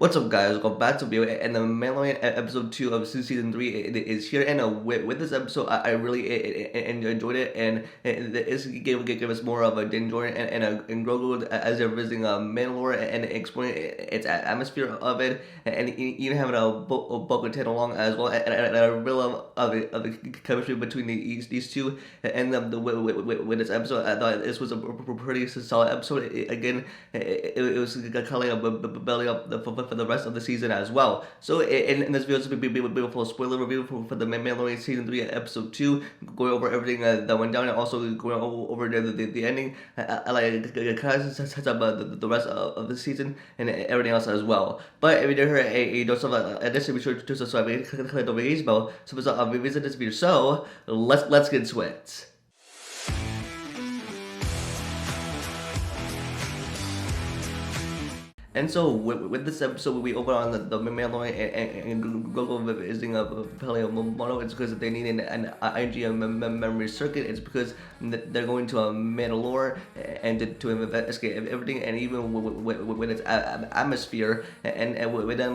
What's up, guys? Welcome back to video, and the Mandalorian episode 2 of season 3 is here. And with this episode, I really enjoyed it, and this gave us more of a Din-Djiarin and Grogu as they're visiting Mandalore and exploring its atmosphere of it, and even having a Bo-Katan along as well. And I really love the chemistry between these two. And with this episode, I thought this was a pretty solid episode. Again, it was kind of like a belly up for the rest of the season as well. So in this video, it's going to be a beautiful spoiler review for the Mandalorian season 3 episode 2, going over everything that went down, and also going over the ending. I like kind of sets up the rest of the season and everything else as well. But if you're here a dose of addition, be sure to subscribe and click the notification bell so visit this video. So let's get to it. And so with this episode, we open on the Mandalorian and Grogu visiting Paleomono. It's because they need an IG memory circuit. It's because they're going to Mandalore and to investigate everything, and even with its atmosphere, and with them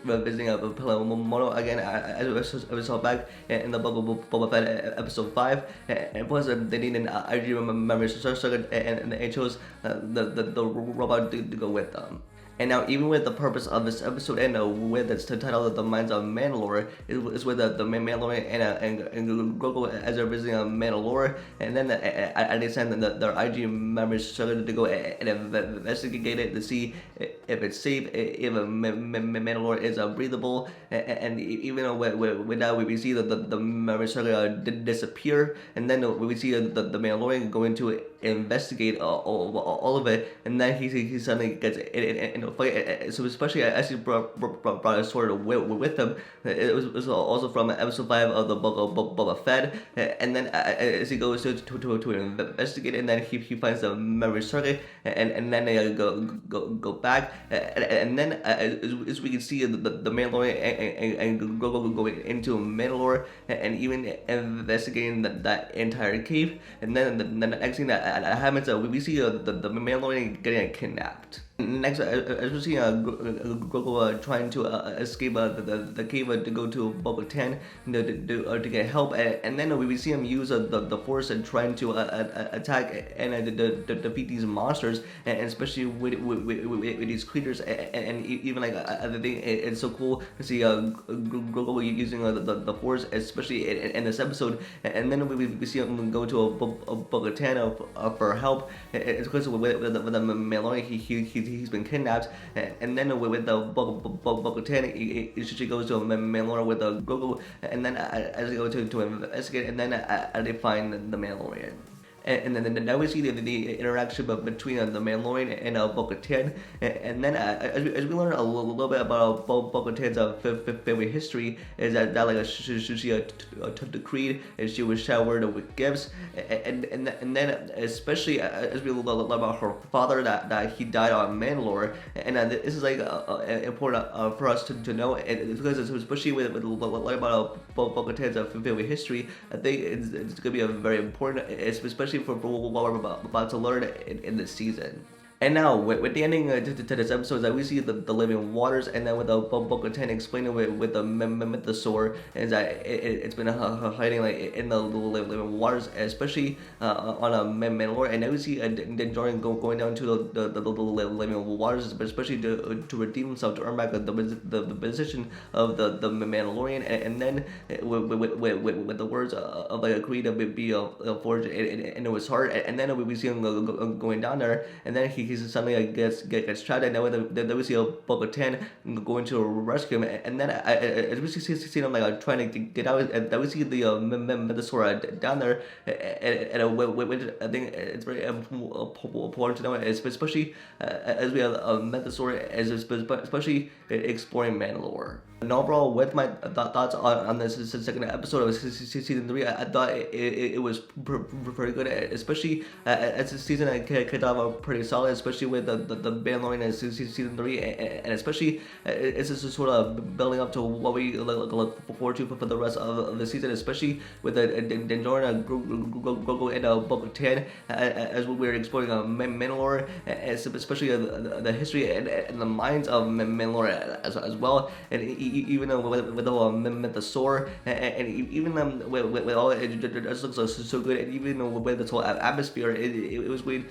visiting Paleomono again, as we saw back in the Boba Fett episode 5, and plus they need an IG memory circuit, and they chose the robot to go with them. And now, even with the purpose of this episode and with its title of The Minds of Mandalore, is with the Mandalorian and Grogu as they're visiting Mandalore, and then they send their IG members to go and investigate it to see if it's safe, if Mandalore is breathable, and even with that, we see the members disappear, and then we see the Mandalorian going to investigate all of it, and then he suddenly gets in fight. So especially as he brought a sword with him, it was also from episode 5 of the Boba Fett, and then as he goes to investigate, and then he finds the memory circuit, and then they go back, and then as we can see the Mandalorian and Grogu going into Mandalore and even investigating that entire cave, and then the next thing that happens, we see the Mandalorian getting kidnapped. Next, as we see Grogu trying to escape the cave to go to Bo-Katan to get help, and then we see him use the Force and trying to attack and defeat these monsters, and especially with these creatures, and even like I think it's so cool to see Grogu using the Force, especially in this episode, and then we see him go to Bo-Katan for help. It's because with the Mandalorian, he's been kidnapped, and then with the Bo-Katan, she goes to Mandalore with the Grogu, and then as they go to investigate, and then they find the Mandalorian. And then now we see the interaction between the Mandalorian and Bo-Katan, and then as we learn a little bit about Bo-Katan's family history, is that like she took the creed, and she was showered with gifts, and then especially as we learn about her father, that he died on Mandalore, and this is like important for us to know, because especially with about Bo-Katan's family history, I think it's gonna be a very important, especially for what we're about to learn in this season. And now, with the ending to this episode, that we see the living waters, and then with the Bo-Katan explaining with the mythosaur, is that it's been hiding like in the living waters, especially on a Mandalore, and now we see Din-Djiarin going down to the living waters, especially to redeem himself, to earn back the position of the Mandalorian, and then with the words of like a creed to be forged into his heart, and then we see him going down there, and then he suddenly gets trapped, and then we see Bo-Katan going to rescue him, and then as we see him like trying to get out, and then we see the mythosaur down there, and which I think it's very important to know, especially as we have a mythosaur, especially exploring Mandalore. And overall, with my thoughts on this second episode of season 3, I thought it was pretty good, especially as the season kicked off pretty solid, especially with the Mandalorian in season 3, and especially it's just sort of building up to what we look forward to for the rest of the season, especially with the Din-Djiarin, Grogu, and Bo-Katan, as we were exploring Mandalore, especially the history and the minds of Mandalore as well, and even with the whole Mythosaur, and even with all it just looks so good, and even with this whole atmosphere, it was great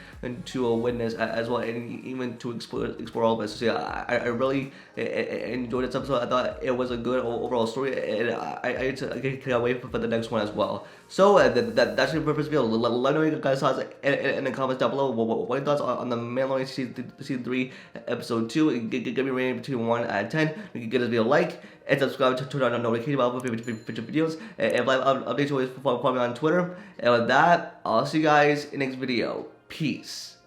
to witness as well, and even to explore all of this. So yeah, I really enjoyed this episode. I thought it was a good overall story, and I can't wait for the next one as well. So that's it for this video. Let me know your guys' thoughts in the comments down below. What are your thoughts on the Mandalorian season 3 episode 2? Give me a rating between 1 and 10. You can give this video a like and subscribe to turn on notifications about future videos. And live updates always follow me on Twitter. And with that, I'll see you guys in the next video. Peace.